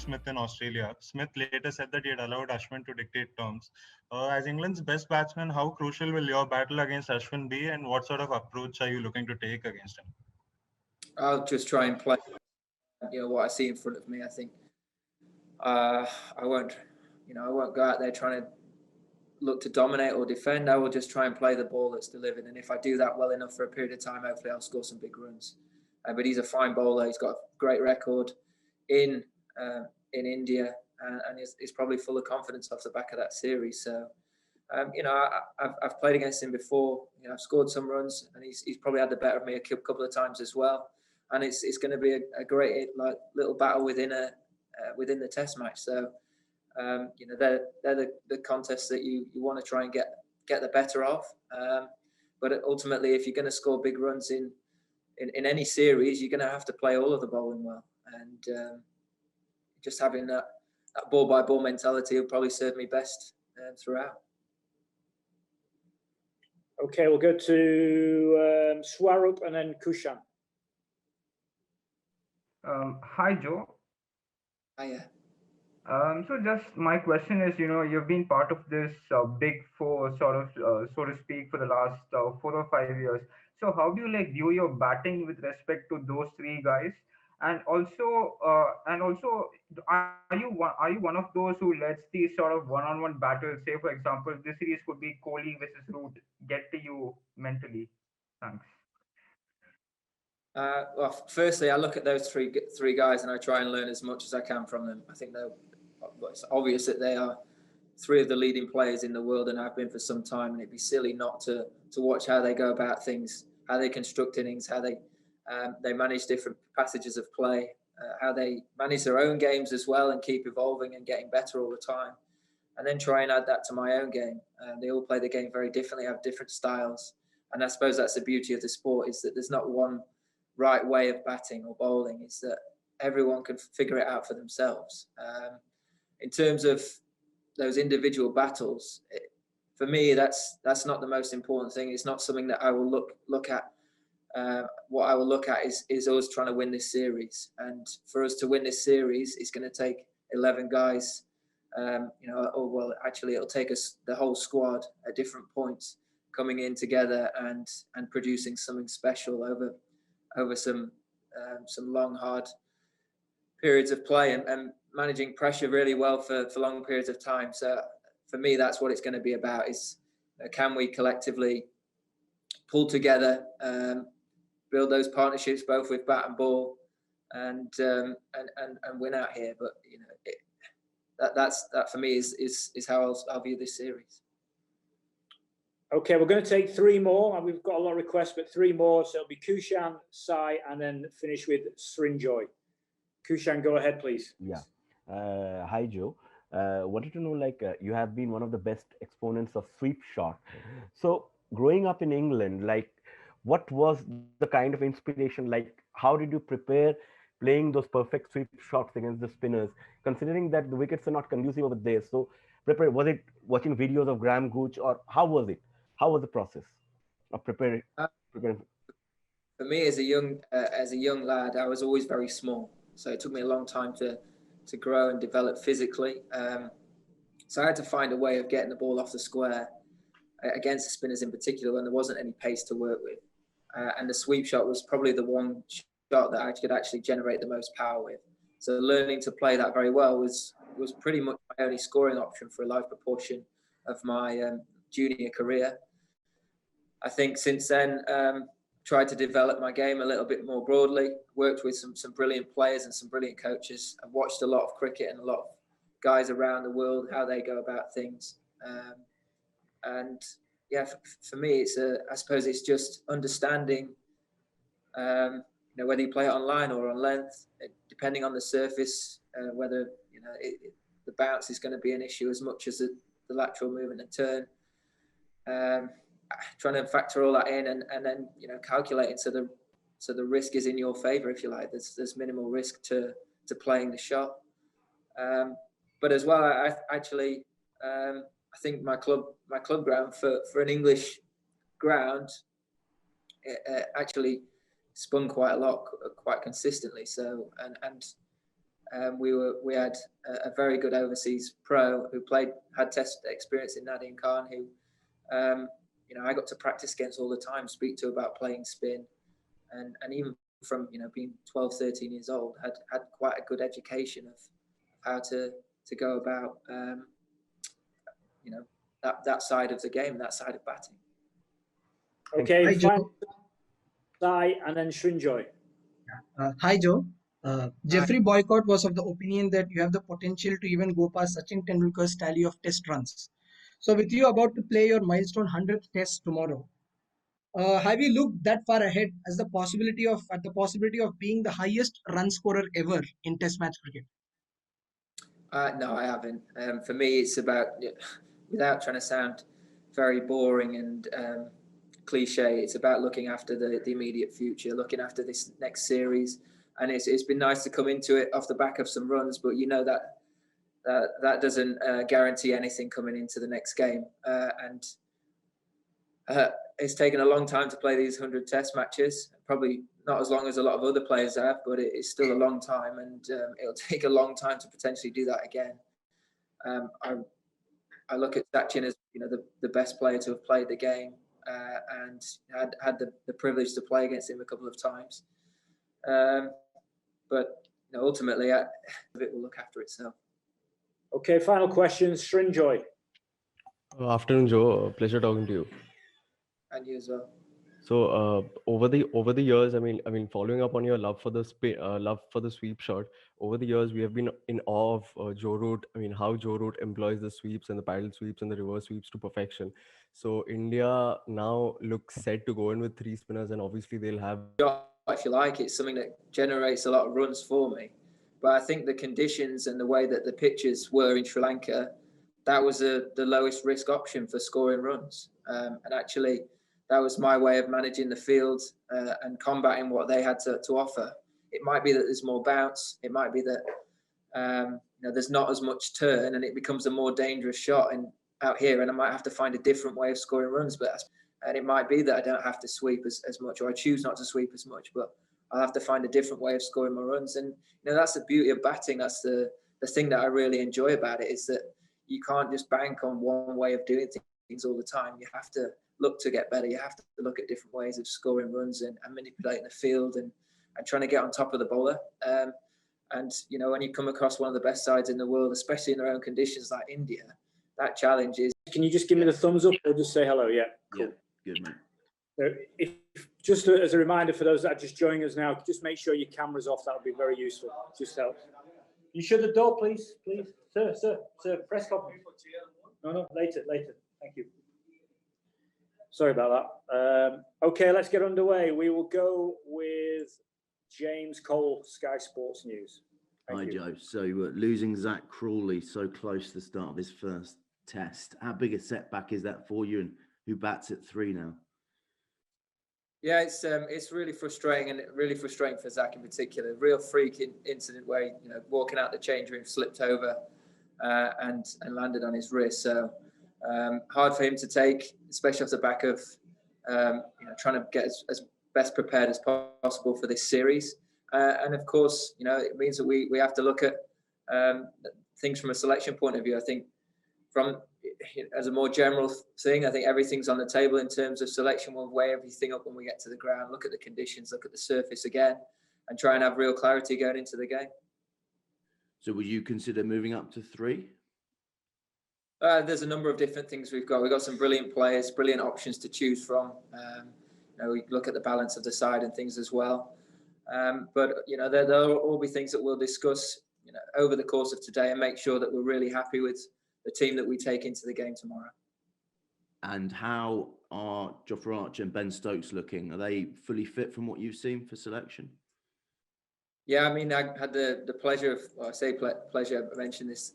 Smith in Australia. Smith later said that he had allowed Ashwin to dictate terms. As England's best batsman, how crucial will your battle against Ashwin be, and what sort of approach are you looking to take against him? I'll just try and play, what I see in front of me. I think I won't go out there trying to look to dominate or defend. I will just try and play the ball that's delivered, and if I do that well enough for a period of time, hopefully I'll score some big runs. But he's a fine bowler. He's got a great record in India, and he's probably full of confidence off the back of that series. So, I've played against him before. I've scored some runs, and he's probably had the better of me a couple of times as well. And it's going to be a great little battle within the Test match. So, they're the contests that you want to try and get the better of. But ultimately, if you're going to score big runs in any series, you're going to have to play all of the bowling well. And just having that ball by ball mentality will probably serve me best throughout. Okay, we'll go to Swarup and then Kushan. Hi, Joe. Hiya. So just my question is, you've been part of this big four, sort of, so to speak, for the last 4 or 5 years. So how do you view your batting with respect to those three guys? And also, are you one of those who lets these sort of one-on-one battles, say for example, this series could be Kohli versus Root, get to you mentally? Thanks. Well, firstly, I look at those three guys and I try and learn as much as I can from them. I think it's obvious that they are three of the leading players in the world and have been for some time, and it'd be silly not to watch how they go about things, how they construct innings, how they manage different passages of play, how they manage their own games as well and keep evolving and getting better all the time, and then try and add that to my own game. They all play the game very differently, have different styles, and I suppose that's the beauty of the sport, is that there's not one right way of batting or bowling. Is that everyone can figure it out for themselves. In terms of those individual battles, for me, that's not the most important thing. It's not something that I will look at. What I will look at is us trying to win this series, and for us to win this series, it's going to take 11 guys. It'll take us the whole squad at different points coming in together and producing something special over some long, hard periods of play and managing pressure really well for long periods of time. So for me, that's what it's going to be about, is can we collectively pull together, build those partnerships both with bat and ball, and win out here. But that for me is how I'll view this series. Okay, we're going to take 3 more, and we've got a lot of requests, but 3 more. So it'll be Kushan, Sai, and then finish with Srinjoy. Kushan, go ahead, please. Yeah. Hi, Joe. Wanted to know, you have been one of the best exponents of sweep shot. So growing up in England, what was the kind of inspiration? How did you prepare playing those perfect sweep shots against the spinners, considering that the wickets are not conducive over there? So was it watching videos of Graham Gooch, or how was it? How was the process of preparing? For me, as a young lad, I was always very small, so it took me a long time to grow and develop physically. So I had to find a way of getting the ball off the square against the spinners in particular when there wasn't any pace to work with. And the sweep shot was probably the one shot that I could actually generate the most power with. So learning to play that very well was pretty much my only scoring option for a large proportion of my junior career. I think since then, tried to develop my game a little bit more broadly, worked with some brilliant players and some brilliant coaches. I've watched a lot of cricket and a lot of guys around the world, how they go about things. For me, I suppose it's just understanding, whether you play it on line or on length, depending on the surface, whether, the bounce is going to be an issue as much as the lateral movement and turn. Trying to factor all that in and then calculating so the risk is in your favour, if you like. There's minimal risk to playing the shot, but as well, I think my club ground for an English ground, it actually spun quite a lot, quite consistently. So and we had a very good overseas pro who had test experience in Nadim Khan, who I got to practice against all the time, speak to about playing spin, and even from being 12, 13 years old, had quite a good education of how to go about that side of the game, that side of batting. Okay, Hi, Joe. Sai and then Srinjoy. Hi, Joe. Jeffrey Boycott was of the opinion that you have the potential to even go past Sachin Tendulkar's tally of test runs. So with you about to play your milestone 100th test tomorrow, have you looked that far ahead as the possibility of being the highest run scorer ever in test match cricket? No, I haven't. For me, it's about, without trying to sound very boring and cliche, it's about looking after the immediate future, looking after this next series. And it's been nice to come into it off the back of some runs, but that doesn't guarantee anything coming into the next game. And it's taken a long time to play these 100 test matches, probably not as long as a lot of other players have, but it's still a long time, and it'll take a long time to potentially do that again. I look at Sachin as the best player to have played the game, and had the privilege to play against him a couple of times. But ultimately, it will look after itself. Okay, final question, Srinjoy. Afternoon, Joe. Pleasure talking to you. And you as well. So over the years, I mean, following up on your love for the sweep shot, over the years we have been in awe of Joe Root. I mean, how Joe Root employs the sweeps and the paddle sweeps and the reverse sweeps to perfection. So India now looks set to go in with 3 spinners, and obviously they'll have. If you like, it's something that generates a lot of runs for me. But I think the conditions and the way that the pitches were in Sri Lanka, that was the lowest risk option for scoring runs. And actually, that was my way of managing the field and combating what they had to offer. It might be that there's more bounce. It might be that there's not as much turn, and it becomes a more dangerous shot out here. And I might have to find a different way of scoring runs. And it might be that I don't have to sweep as much, or I choose not to sweep as much. But I'll have to find a different way of scoring my runs. And that's the beauty of batting. That's the thing that I really enjoy about it, is that you can't just bank on one way of doing things all the time. You have to look to get better. You have to look at different ways of scoring runs and manipulating the field and trying to get on top of the bowler. And when you come across one of the best sides in the world, especially in their own conditions like India, that challenge is. Can you just give me the thumbs up or just say hello? Yeah, cool. Yeah, good, mate. So just as a reminder for those that are just joining us now, just make sure your camera's off. That would be very useful. Just helps. You shut the door, please, sir. Press copy. No, later. Thank you. Sorry about that. Okay, let's get underway. We will go with James Cole, Sky Sports News. Hi, Joe. So losing Zach Crawley so close to the start of his first test, how big a setback is that for you, and who bats at 3 now? Yeah, it's really frustrating, and really frustrating for Zach in particular. Real freak incident where he, walking out the change room, slipped over and landed on his wrist. So hard for him to take, especially off the back of trying to get as best prepared as possible for this series. And of course, it means that we have to look at things from a selection point of view. I think as a more general thing, I think everything's on the table in terms of selection. We'll weigh everything up when we get to the ground, look at the conditions, look at the surface again, and try and have real clarity going into the game. So would you consider moving up to 3? There's a number of different things we've got. We've got some brilliant players, brilliant options to choose from. We look at the balance of the side and things as well. But there'll all be things that we'll discuss over the course of today and make sure that we're really happy with the team that we take into the game tomorrow. And how are Jofra Archer and Ben Stokes looking? Are they fully fit from what you've seen for selection? Yeah, I mean, I had the pleasure of, pleasure, I mentioned this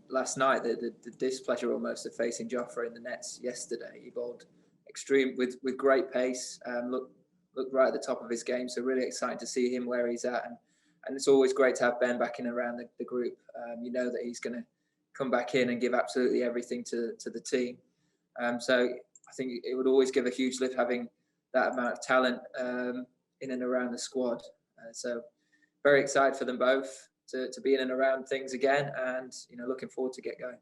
last night, the displeasure almost of facing Jofra in the nets yesterday. He bowled with great pace, looked right at the top of his game. So really excited to see him where he's at. And it's always great to have Ben back in around the group. That he's going to come back in and give absolutely everything to the team. So I think it would always give a huge lift having that amount of talent in and around the squad. So very excited for them both. to be in and around things again, and looking forward to get going.